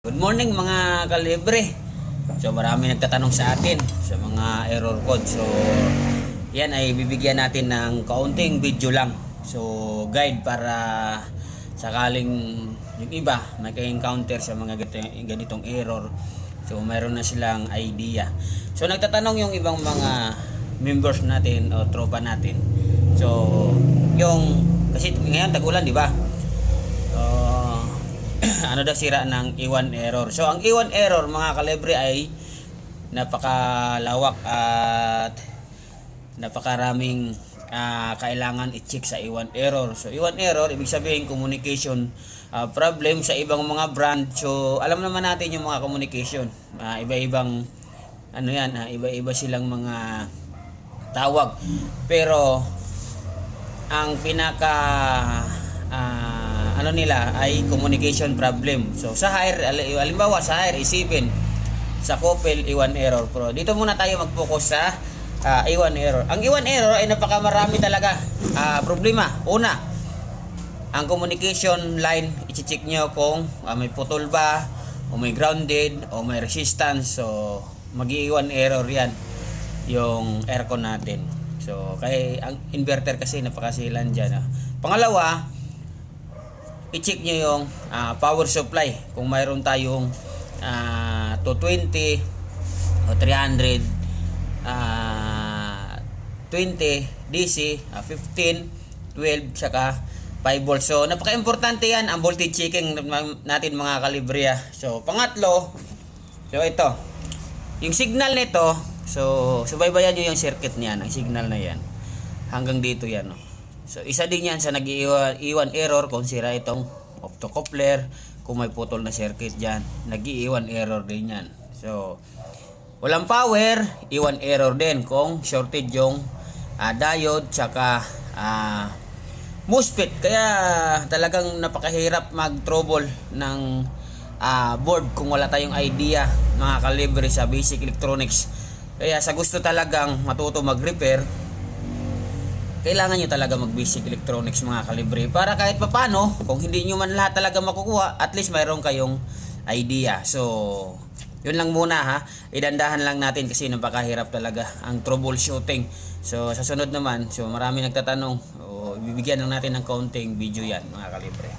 Good morning mga kalibre. So marami nagtatanong sa atin sa mga error code. So yan ay bibigyan natin ng kaunting video lang. So guide para sakaling yung iba may ka-encounter sa mga ganitong error. So mayroon na silang idea. So nagtatanong yung ibang mga members natin o tropa natin. So yung kasi ngayon tag-ulan, di ba? Ano daw sira ng E1 error. So ang E1 error mga kalibre ay napakalawak at napakaraming kailangan i-check sa E1 error. So E1 error ibig sabihin communication problem sa ibang mga brand. So alam naman natin yung mga communication, iba-ibang ano yan, iba-iba silang mga tawag. Pero ang pinaka ano nila ay communication problem. So sa higher, halimbawa sa higher E7, sa Coppel E1 error. Pero dito muna tayo mag-focus sa E1 error. Ang E1 error ay napakamarami talaga problema. Una, ang communication line, i-check nyo kung may putol ba, o may grounded, o may resistance. So mag-E1 error yan yung aircon natin. So kaya ang inverter kasi napakasilan dyan. Pangalawa, i-check nyo yung power supply. Kung mayroon tayong 220 o 300 20 DC, 15, 12 saka 5 volts. So napaka-importante yan ang voltage checking natin mga kalibre. So pangatlo, so ito yung signal nito. So subaybayan nyo yung circuit niyan, ang signal na yan hanggang dito yan, no? So isa din yan sa nag-E1 error kung sira itong optocoupler, kung may putol na circuit dyan, nag-E1 error din yan. So walang power, E1 error din kung shorted yung diode tsaka MOSFET. Kaya talagang napakahirap mag-trouble ng board kung wala tayong idea mga kalibre sa basic electronics. Kaya sa gusto talagang matuto mag-repair, kailangan nyo talaga mag-basic electronics mga kalibre para kahit papano, kung hindi nyo man lahat talaga makukuha, at least mayroon kayong idea. So yun lang muna ha, idandahan lang natin kasi napakahirap talaga ang troubleshooting. So sa sunod naman, so marami nagtatanong, bibigyan lang natin ng kaunting video yan mga kalibre.